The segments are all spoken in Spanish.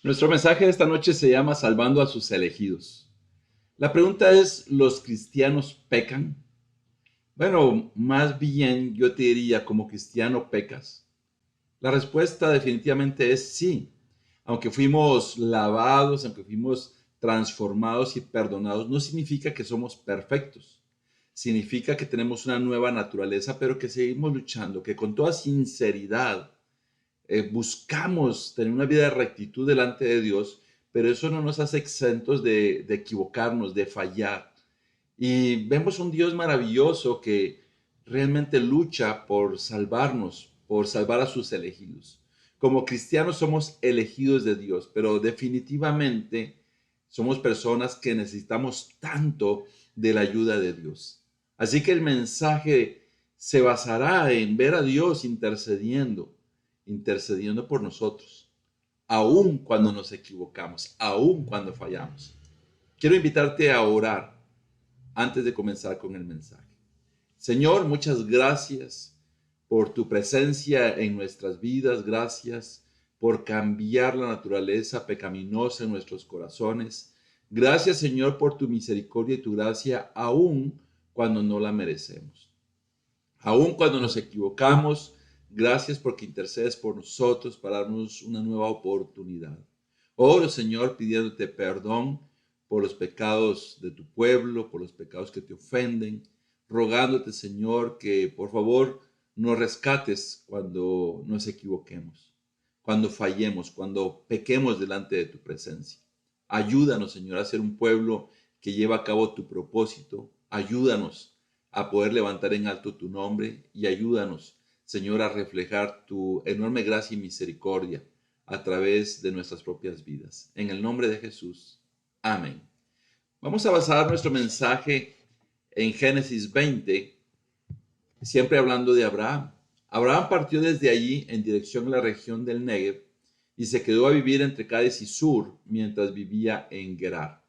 Nuestro mensaje de esta noche se llama Salvando a sus elegidos. La pregunta es, ¿los cristianos pecan? Bueno, más bien yo te diría, como cristiano pecas. La respuesta definitivamente es sí. Aunque fuimos lavados, aunque fuimos transformados y perdonados, no significa que somos perfectos. Significa que tenemos una nueva naturaleza, pero que seguimos luchando, que con toda sinceridad buscamos tener una vida de rectitud delante de Dios, pero eso no nos hace exentos de equivocarnos, de fallar. Y vemos un Dios maravilloso que realmente lucha por salvarnos, por salvar a sus elegidos. Como cristianos somos elegidos de Dios, pero definitivamente somos personas que necesitamos tanto de la ayuda de Dios. Así que el mensaje se basará en ver a Dios intercediendo por nosotros, aun cuando nos equivocamos, aun cuando fallamos. Quiero invitarte a orar antes de comenzar con el mensaje. Señor, muchas gracias por tu presencia en nuestras vidas. Gracias por cambiar la naturaleza pecaminosa en nuestros corazones. Gracias, Señor, por tu misericordia y tu gracia, aun cuando no la merecemos. Aun cuando nos equivocamos, gracias porque intercedes por nosotros para darnos una nueva oportunidad. Oro, Señor, pidiéndote perdón por los pecados de tu pueblo, por los pecados que te ofenden, rogándote, Señor, que por favor nos rescates cuando nos equivoquemos, cuando fallemos, cuando pequemos delante de tu presencia. Ayúdanos, Señor, a ser un pueblo que lleva a cabo tu propósito. Ayúdanos a poder levantar en alto tu nombre y ayúdanos, Señor, a reflejar tu enorme gracia y misericordia a través de nuestras propias vidas. En el nombre de Jesús. Amén. Vamos a basar nuestro mensaje en Génesis 20, siempre hablando de Abraham. Abraham partió desde allí en dirección a la región del Negev y se quedó a vivir entre Cádiz y Sur mientras vivía en Gerar.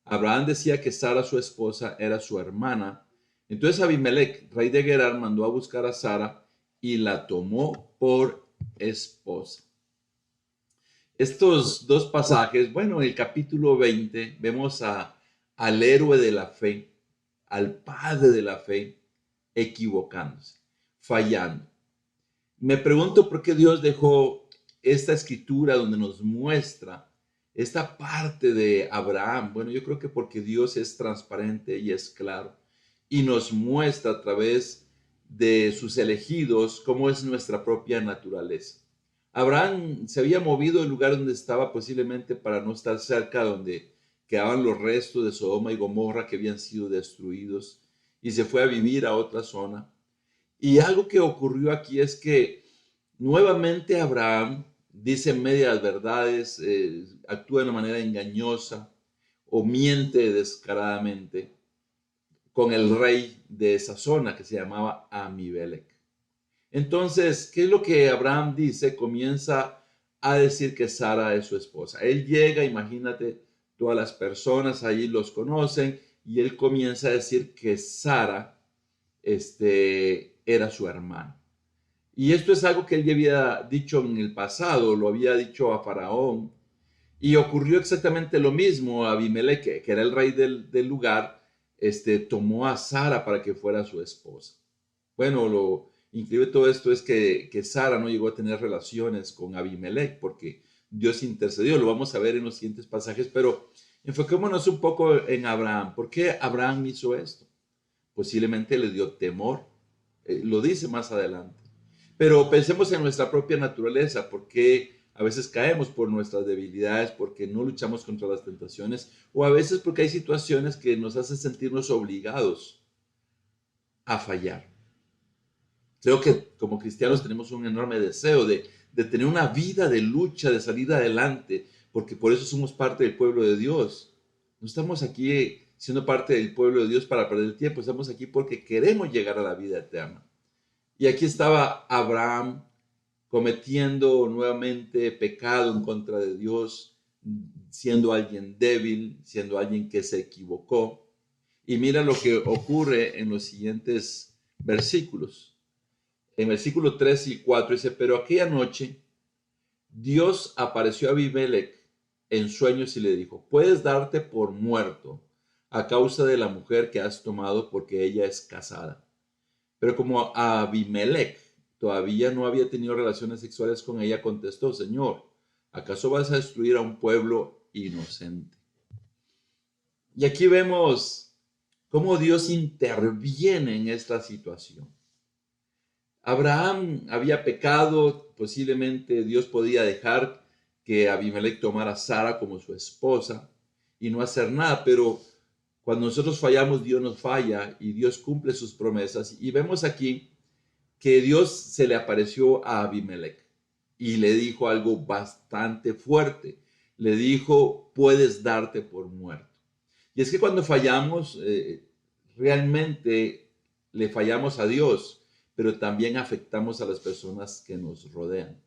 Abraham decía que Sara, su esposa, era su hermana. Entonces Abimelech, rey de Gerar, mandó a buscar a Sara y la tomó por esposa. Estos dos pasajes, bueno, en el capítulo 20 vemos al héroe de la fe, al padre de la fe, equivocándose, fallando. Me pregunto por qué Dios dejó esta escritura donde nos muestra esta parte de Abraham. Bueno, yo creo que porque Dios es transparente y es claro y nos muestra a través de sus elegidos cómo es nuestra propia naturaleza. Abraham se había movido del lugar donde estaba posiblemente para no estar cerca donde quedaban los restos de Sodoma y Gomorra que habían sido destruidos y se fue a vivir a otra zona. Y algo que ocurrió aquí es que nuevamente Abraham dice medias verdades, actúa de una manera engañosa o miente descaradamente con el rey de esa zona que se llamaba Amimelech. Entonces, ¿qué es lo que Abraham dice? Comienza a decir que Sara es su esposa. Él llega, imagínate, todas las personas allí los conocen y él comienza a decir que Sara era su hermana. Y esto es algo que él ya había dicho en el pasado, lo había dicho a Faraón. Y ocurrió exactamente lo mismo. Abimelech, que era el rey del lugar, tomó a Sara para que fuera su esposa. Bueno, lo increíble de todo esto es que Sara no llegó a tener relaciones con Abimelech porque Dios intercedió. Lo vamos a ver en los siguientes pasajes, pero enfoquémonos un poco en Abraham. ¿Por qué Abraham hizo esto? Posiblemente le dio temor. Lo dice más adelante. Pero pensemos en nuestra propia naturaleza, porque a veces caemos por nuestras debilidades, porque no luchamos contra las tentaciones, o a veces porque hay situaciones que nos hacen sentirnos obligados a fallar. Creo que como cristianos tenemos un enorme deseo de tener una vida de lucha, de salir adelante, porque por eso somos parte del pueblo de Dios. No estamos aquí siendo parte del pueblo de Dios para perder el tiempo, estamos aquí porque queremos llegar a la vida eterna. Y aquí estaba Abraham cometiendo nuevamente pecado en contra de Dios, siendo alguien débil, siendo alguien que se equivocó. Y mira lo que ocurre en los siguientes versículos. En versículo 3 y 4 dice, pero aquella noche Dios apareció a Abimelech en sueños y le dijo, puedes darte por muerto a causa de la mujer que has tomado porque ella es casada. Pero como Abimelech todavía no había tenido relaciones sexuales con ella, contestó, Señor, ¿acaso vas a destruir a un pueblo inocente? Y aquí vemos cómo Dios interviene en esta situación. Abraham había pecado, posiblemente Dios podía dejar que Abimelech tomara a Sara como su esposa y no hacer nada, pero cuando nosotros fallamos, Dios nos falla y Dios cumple sus promesas. Y vemos aquí que Dios se le apareció a Abimelech y le dijo algo bastante fuerte. Le dijo, puedes darte por muerto. Y es que cuando fallamos, realmente le fallamos a Dios, pero también afectamos a las personas que nos rodean.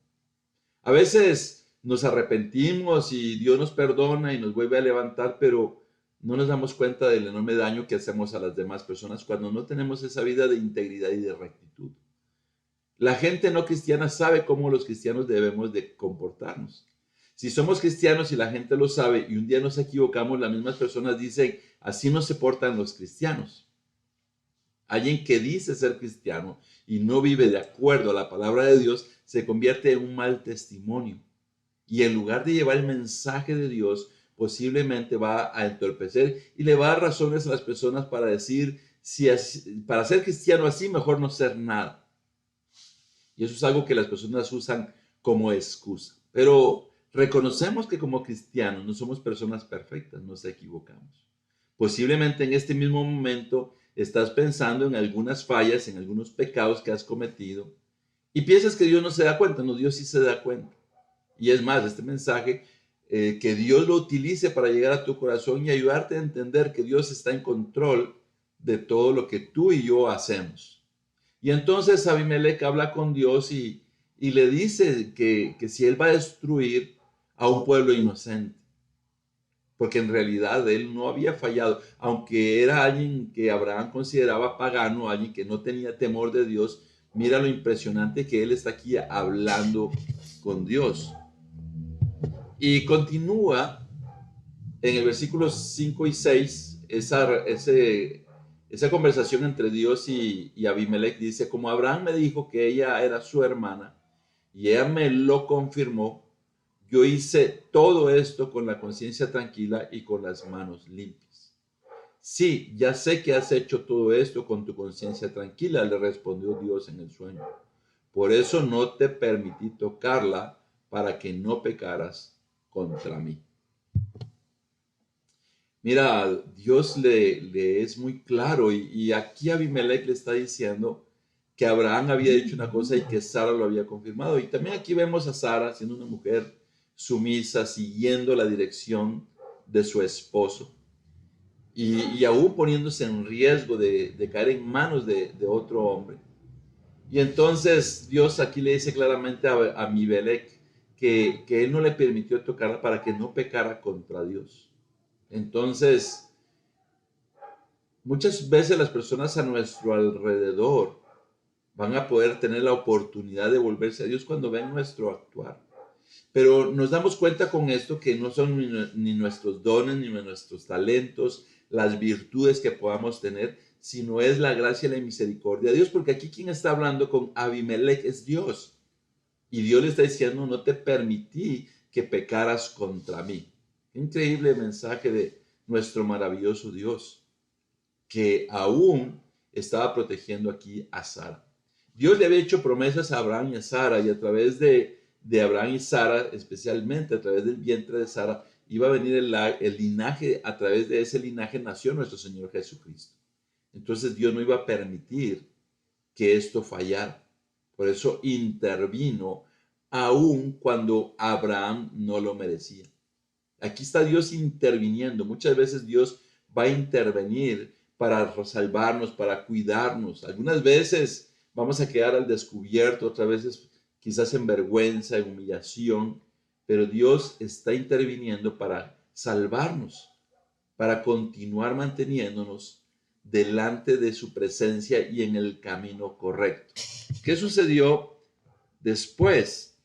A veces nos arrepentimos y Dios nos perdona y nos vuelve a levantar, pero no nos damos cuenta del enorme daño que hacemos a las demás personas cuando no tenemos esa vida de integridad y de rectitud. La gente no cristiana sabe cómo los cristianos debemos de comportarnos. Si somos cristianos y la gente lo sabe y un día nos equivocamos, las mismas personas dicen, así no se portan los cristianos. Alguien que dice ser cristiano y no vive de acuerdo a la palabra de Dios se convierte en un mal testimonio. Y en lugar de llevar el mensaje de Dios, posiblemente va a entorpecer y le va a dar razones a las personas para decir, si para ser cristiano así, mejor no ser nada. Y eso es algo que las personas usan como excusa. Pero reconocemos que como cristianos no somos personas perfectas, nos equivocamos. Posiblemente en este mismo momento estás pensando en algunas fallas, en algunos pecados que has cometido y piensas que Dios no se da cuenta. No, Dios sí se da cuenta. Y es más, este mensaje, que Dios lo utilice para llegar a tu corazón y ayudarte a entender que Dios está en control de todo lo que tú y yo hacemos. Y entonces Abimelech habla con Dios y le dice que si él va a destruir a un pueblo inocente, porque en realidad él no había fallado, aunque era alguien que Abraham consideraba pagano, alguien que no tenía temor de Dios. Mira lo impresionante que él está aquí hablando con Dios. Y continúa en el versículo 5 y 6, esa conversación entre Dios y Abimelech. Dice, como Abraham me dijo que ella era su hermana y ella me lo confirmó, yo hice todo esto con la conciencia tranquila y con las manos limpias. Sí, ya sé que has hecho todo esto con tu conciencia tranquila, le respondió Dios en el sueño. Por eso no te permití tocarla para que no pecaras contra mí. Mira, Dios le es muy claro y aquí Abimelech le está diciendo que Abraham había dicho una cosa y que Sara lo había confirmado. Y también aquí vemos a Sara siendo una mujer sumisa, siguiendo la dirección de su esposo y aún poniéndose en riesgo de caer en manos de otro hombre. Y entonces Dios aquí le dice claramente a Abimelech que él no le permitió tocarla para que no pecara contra Dios. Entonces, muchas veces las personas a nuestro alrededor van a poder tener la oportunidad de volverse a Dios cuando ven nuestro actuar. Pero nos damos cuenta con esto que no son ni nuestros dones, ni nuestros talentos, las virtudes que podamos tener, sino es la gracia y la misericordia de Dios. Porque aquí quien está hablando con Abimelech es Dios. Y Dios le está diciendo, no te permití que pecaras contra mí. Increíble mensaje de nuestro maravilloso Dios, que aún estaba protegiendo aquí a Sara. Dios le había hecho promesas a Abraham y a Sara, y a través de Abraham y Sara, especialmente a través del vientre de Sara, iba a venir el linaje. A través de ese linaje nació nuestro Señor Jesucristo. Entonces Dios no iba a permitir que esto fallara. Por eso intervino aún cuando Abraham no lo merecía. Aquí está Dios interviniendo. Muchas veces Dios va a intervenir para salvarnos, para cuidarnos. Algunas veces vamos a quedar al descubierto, otras veces quizás en vergüenza, en humillación, pero Dios está interviniendo para salvarnos, para continuar manteniéndonos delante de su presencia y en el camino correcto. ¿Qué sucedió después?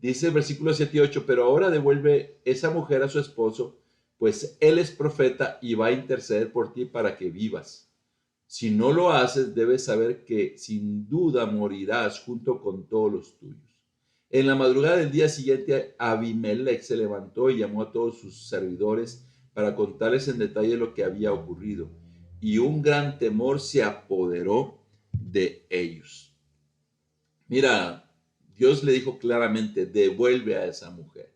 Dice el versículo 7 y 8, pero ahora devuelve esa mujer a su esposo, pues él es profeta y va a interceder por ti para que vivas. Si no lo haces, debes saber que sin duda morirás junto con todos los tuyos. En la madrugada del día siguiente, Abimelech se levantó y llamó a todos sus servidores para contarles en detalle lo que había ocurrido. Y un gran temor se apoderó de ellos. Mira, Dios le dijo claramente, devuelve a esa mujer.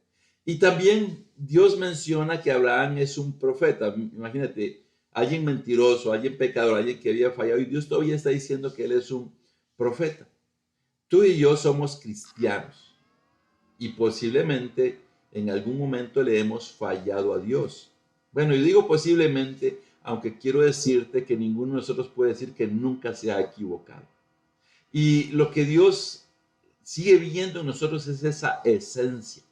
Y también Dios menciona que Abraham es un profeta. Imagínate, alguien mentiroso, alguien pecador, alguien que había fallado. Y Dios todavía está diciendo que él es un profeta. Tú y yo somos cristianos. Y posiblemente en algún momento le hemos fallado a Dios. Bueno, yo digo posiblemente, aunque quiero decirte que ninguno de nosotros puede decir que nunca se ha equivocado. Y lo que Dios sigue viendo en nosotros es esa esencia,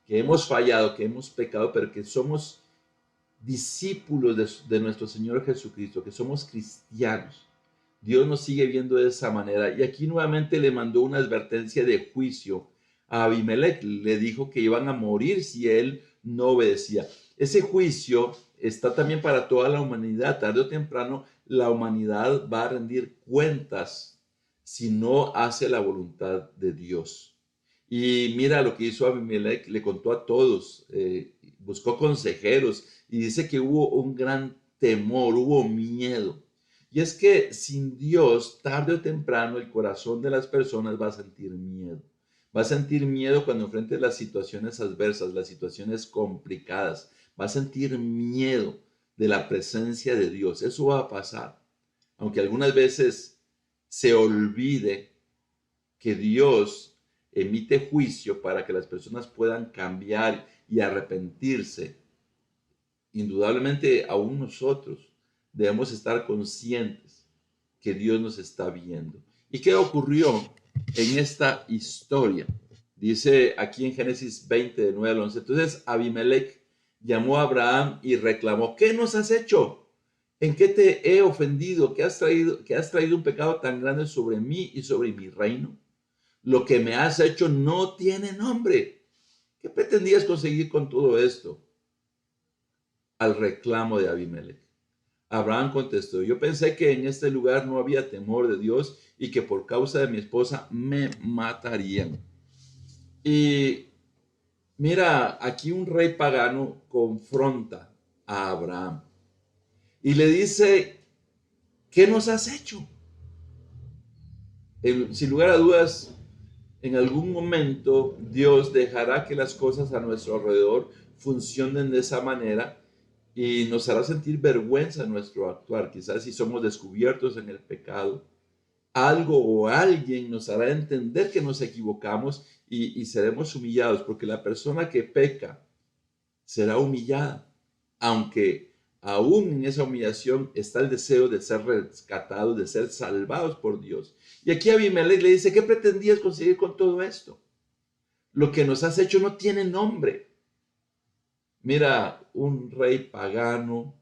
que hemos fallado, que hemos pecado, pero que somos discípulos de nuestro Señor Jesucristo, que somos cristianos. Dios nos sigue viendo de esa manera. Y aquí nuevamente le mandó una advertencia de juicio a Abimelech. Le dijo que iban a morir si él no obedecía. Ese juicio está también para toda la humanidad. Tarde o temprano la humanidad va a rendir cuentas si no hace la voluntad de Dios. Y mira lo que hizo Abimelech, le contó a todos, buscó consejeros y dice que hubo un gran temor, hubo miedo. Y es que sin Dios, tarde o temprano, el corazón de las personas va a sentir miedo. Va a sentir miedo cuando enfrente las situaciones adversas, las situaciones complicadas. Va a sentir miedo de la presencia de Dios. Eso va a pasar. Aunque algunas veces se olvide que Dios emite juicio para que las personas puedan cambiar y arrepentirse. Indudablemente, aún nosotros debemos estar conscientes que Dios nos está viendo. ¿Y qué ocurrió en esta historia? Dice aquí en Génesis 20, de 9 al 11. Entonces Abimelech llamó a Abraham y reclamó, ¿qué nos has hecho? ¿En qué te he ofendido? ¿Que has traído un pecado tan grande sobre mí y sobre mi reino? Lo que me has hecho no tiene nombre. ¿Qué pretendías conseguir con todo esto? Al reclamo de Abimelech. Abraham contestó, yo pensé que en este lugar no había temor de Dios y que por causa de mi esposa me matarían. Y mira, aquí un rey pagano confronta a Abraham y le dice, ¿qué nos has hecho? Sin lugar a dudas, en algún momento Dios dejará que las cosas a nuestro alrededor funcionen de esa manera y nos hará sentir vergüenza en nuestro actuar. Quizás si somos descubiertos en el pecado, algo o alguien nos hará entender que nos equivocamos y seremos humillados, porque la persona que peca será humillada, aunque aún en esa humillación está el deseo de ser rescatados, de ser salvados por Dios. Y aquí Abimelech le dice, ¿qué pretendías conseguir con todo esto? Lo que nos has hecho no tiene nombre. Mira, un rey pagano,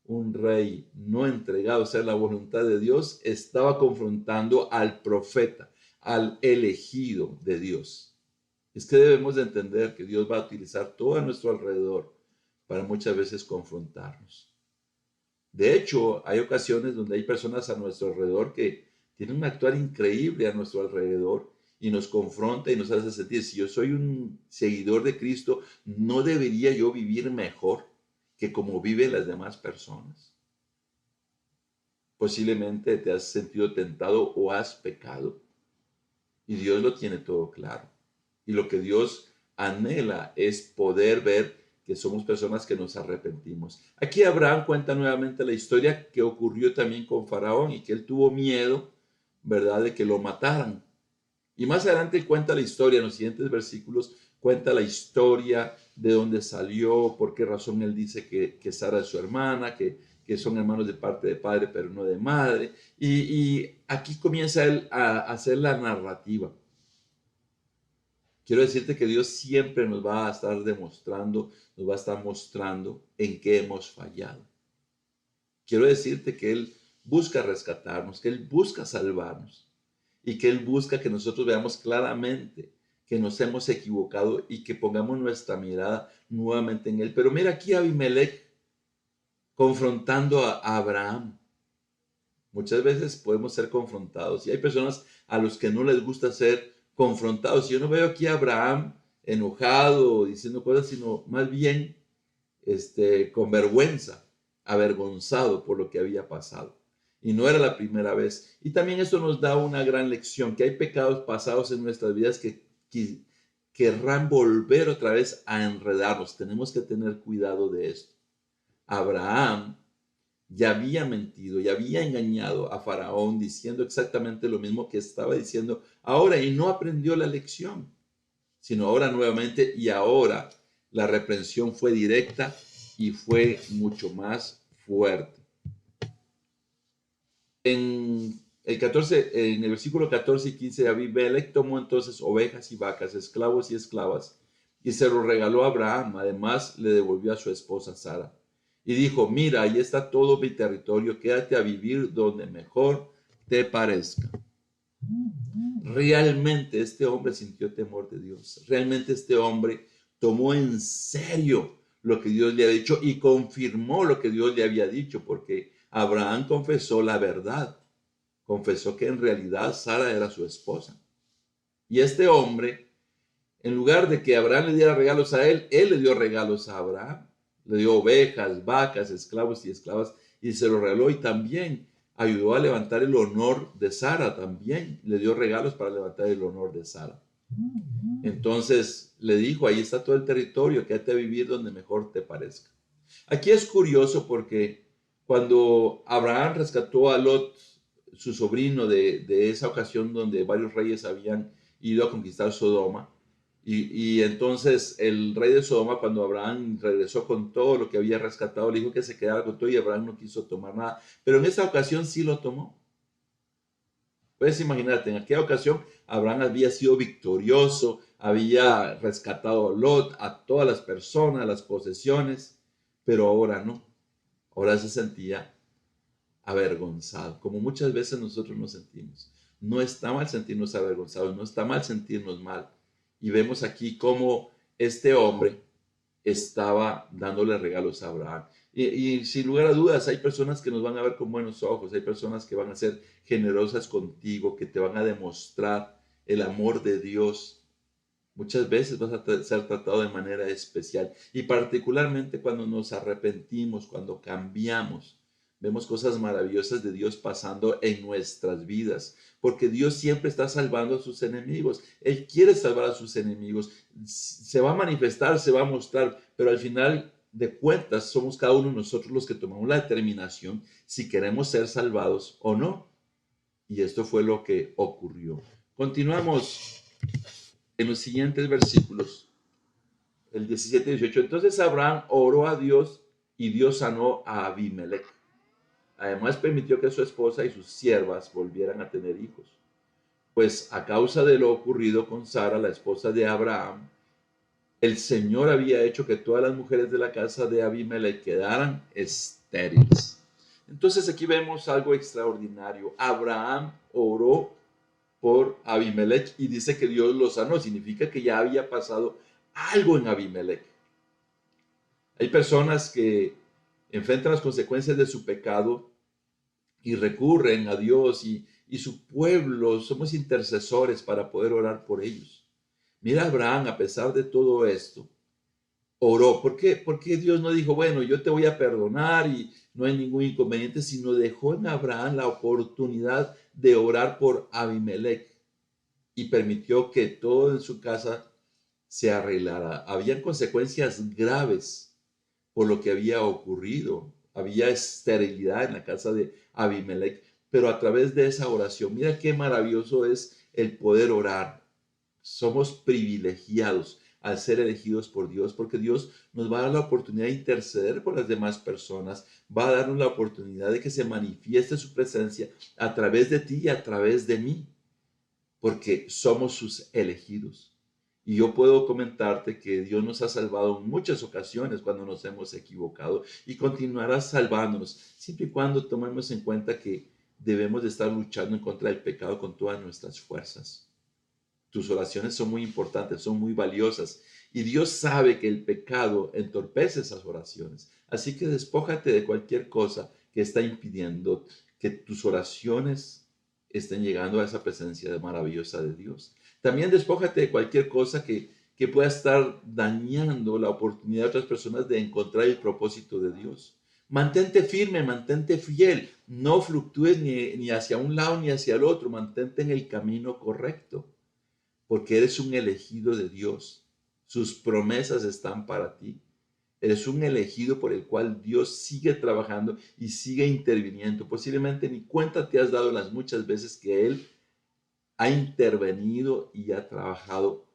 un rey no entregado a hacer la voluntad de Dios, estaba confrontando al profeta, al elegido de Dios. Es que debemos de entender que Dios va a utilizar todo a nuestro alrededor para muchas veces confrontarnos. De hecho, hay ocasiones donde hay personas a nuestro alrededor que tienen un actuar increíble a nuestro alrededor y nos confronta y nos hace sentir, si yo soy un seguidor de Cristo, ¿no debería yo vivir mejor que como viven las demás personas? Posiblemente te has sentido tentado o has pecado y Dios lo tiene todo claro. Y lo que Dios anhela es poder ver que somos personas que nos arrepentimos. Aquí Abraham cuenta nuevamente la historia que ocurrió también con Faraón y que él tuvo miedo, ¿verdad?, de que lo mataran. Y más adelante cuenta la historia, en los siguientes versículos, cuenta la historia de dónde salió, por qué razón él dice que Sara es su hermana, que son hermanos de parte de padre, pero no de madre. Y aquí comienza él a hacer la narrativa. Quiero decirte que Dios siempre nos va a estar demostrando, nos va a estar mostrando en qué hemos fallado. Quiero decirte que Él busca rescatarnos, que Él busca salvarnos y que Él busca que nosotros veamos claramente que nos hemos equivocado y que pongamos nuestra mirada nuevamente en Él. Pero mira aquí a Abimelech confrontando a Abraham. Muchas veces podemos ser confrontados y hay personas a los que no les gusta ser confrontados. Yo no veo aquí a Abraham enojado o diciendo cosas, sino más bien con vergüenza, avergonzado por lo que había pasado. Y no era la primera vez. Y también esto nos da una gran lección, que hay pecados pasados en nuestras vidas que querrán volver otra vez a enredarnos. Tenemos que tener cuidado de esto. Abraham ya había mentido, ya había engañado a Faraón diciendo exactamente lo mismo que estaba diciendo ahora y no aprendió la lección, sino ahora nuevamente y ahora la reprensión fue directa y fue mucho más fuerte. En el versículo 14 y 15, Abimelech tomó entonces ovejas y vacas, esclavos y esclavas, y se lo regaló a Abraham. Además, le devolvió a su esposa Sara. Y dijo, mira, ahí está todo mi territorio, quédate a vivir donde mejor te parezca. Realmente este hombre sintió temor de Dios. Realmente este hombre tomó en serio lo que Dios le había dicho y confirmó lo que Dios le había dicho, porque Abraham confesó la verdad. Confesó que en realidad Sara era su esposa. Y este hombre, en lugar de que Abraham le diera regalos a él le dio regalos a Abraham. Le dio ovejas, vacas, esclavos y esclavas y se lo regaló y también ayudó a levantar el honor de Sara también. Le dio regalos para levantar el honor de Sara. Entonces le dijo, ahí está todo el territorio, quédate a vivir donde mejor te parezca. Aquí es curioso porque cuando Abraham rescató a Lot, su sobrino, de esa ocasión donde varios reyes habían ido a conquistar Sodoma, y entonces el rey de Sodoma, cuando Abraham regresó con todo lo que había rescatado, le dijo que se quedara con todo y Abraham no quiso tomar nada. Pero en esta ocasión sí lo tomó. Puedes imaginarte, en aquella ocasión Abraham había sido victorioso, había rescatado a Lot, a todas las personas, las posesiones, pero ahora no. Ahora se sentía avergonzado, como muchas veces nosotros nos sentimos. No está mal sentirnos avergonzados, no está mal sentirnos mal. Y vemos aquí cómo este hombre estaba dándole regalos a Abraham. Y sin lugar a dudas, hay personas que nos van a ver con buenos ojos, hay personas que van a ser generosas contigo, que te van a demostrar el amor de Dios. Muchas veces vas a ser tratado de manera especial y particularmente cuando nos arrepentimos, cuando cambiamos. Vemos cosas maravillosas de Dios pasando en nuestras vidas, porque Dios siempre está salvando a sus enemigos. Él quiere salvar a sus enemigos. Se va a manifestar, se va a mostrar, pero al final de cuentas somos cada uno de nosotros los que tomamos la determinación si queremos ser salvados o no. Y esto fue lo que ocurrió. Continuamos en los siguientes versículos, el 17 y 18. Entonces Abraham oró a Dios y Dios sanó a Abimelech. Además permitió que su esposa y sus siervas volvieran a tener hijos. Pues a causa de lo ocurrido con Sara, la esposa de Abraham, el Señor había hecho que todas las mujeres de la casa de Abimelech quedaran estériles. Entonces aquí vemos algo extraordinario. Abraham oró por Abimelech y dice que Dios lo sanó. Significa que ya había pasado algo en Abimelech. Hay personas que enfrentan las consecuencias de su pecado y recurren a Dios y su pueblo, somos intercesores para poder orar por ellos. Mira, Abraham, a pesar de todo esto, oró. ¿Por qué? Porque Dios no dijo, bueno, yo te voy a perdonar y no hay ningún inconveniente, sino dejó en Abraham la oportunidad de orar por Abimelech y permitió que todo en su casa se arreglara. Habían consecuencias graves por lo que había ocurrido. Había esterilidad en la casa de Abimelech, pero a través de esa oración, mira qué maravilloso es el poder orar. Somos privilegiados al ser elegidos por Dios, porque Dios nos va a dar la oportunidad de interceder por las demás personas, va a darnos la oportunidad de que se manifieste su presencia a través de ti y a través de mí, porque somos sus elegidos. Y yo puedo comentarte que Dios nos ha salvado en muchas ocasiones cuando nos hemos equivocado y continuará salvándonos, siempre y cuando tomemos en cuenta que debemos de estar luchando en contra del pecado con todas nuestras fuerzas. tus oraciones son muy importantes, son muy valiosas. Y Dios sabe que el pecado entorpece esas oraciones. Así que despójate de cualquier cosa que está impidiendo que tus oraciones estén llegando a esa presencia maravillosa de Dios. También despójate de cualquier cosa que pueda estar dañando la oportunidad de otras personas de encontrar el propósito de Dios. Mantente firme, mantente fiel, no fluctúes ni hacia un lado ni hacia el otro, mantente en el camino correcto, porque eres un elegido de Dios. Sus promesas están para ti. Eres un elegido por el cual Dios sigue trabajando y sigue interviniendo. Posiblemente ni cuenta te has dado las muchas veces que Él ha intervenido y ha trabajado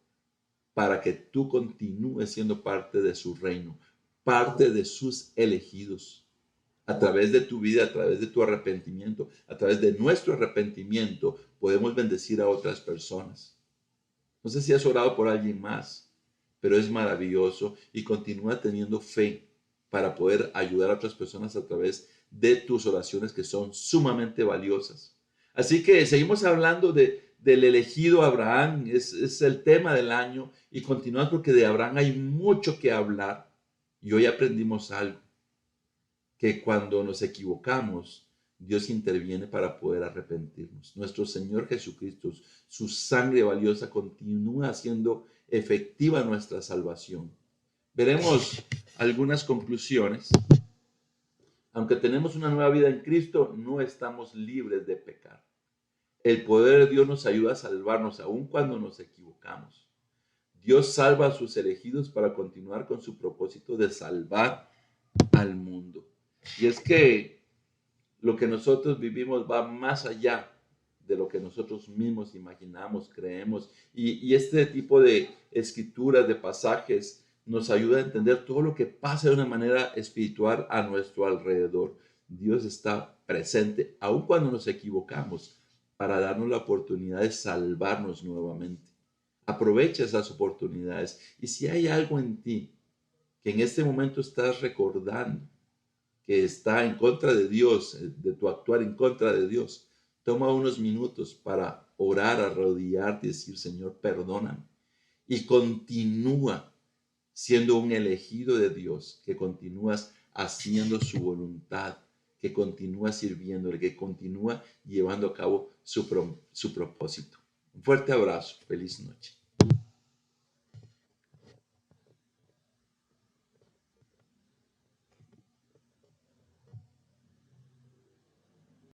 para que tú continúes siendo parte de su reino, parte de sus elegidos. A través de tu vida, a través de tu arrepentimiento, a través de nuestro arrepentimiento, podemos bendecir a otras personas. No sé si has orado por alguien más, pero es maravilloso y continúa teniendo fe para poder ayudar a otras personas a través de tus oraciones que son sumamente valiosas. Así que seguimos hablando del elegido Abraham, es el tema del año y continuamos porque de Abraham hay mucho que hablar y hoy aprendimos algo, que cuando nos equivocamos, Dios interviene para poder arrepentirnos. Nuestro Señor Jesucristo, su sangre valiosa continúa haciendo efectiva nuestra salvación. Veremos algunas conclusiones. Aunque tenemos una nueva vida en Cristo, no estamos libres de pecar. El poder de Dios nos ayuda a salvarnos aun cuando nos equivocamos. Dios salva a sus elegidos para continuar con su propósito de salvar al mundo. Y es que lo que nosotros vivimos va más allá de lo que nosotros mismos imaginamos, creemos. Y este tipo de escrituras, de pasajes, nos ayuda a entender todo lo que pasa de una manera espiritual a nuestro alrededor. Dios está presente, aun cuando nos equivocamos, para darnos la oportunidad de salvarnos nuevamente. Aprovecha esas oportunidades. Y si hay algo en ti que en este momento estás recordando, que está en contra de Dios, de tu actuar en contra de Dios, toma unos minutos para orar, arrodillarte y decir, Señor, perdóname. Y continúa siendo un elegido de Dios, que continúas haciendo su voluntad, que continúa sirviéndole, que continúa llevando a cabo su propósito. Un fuerte abrazo, feliz noche.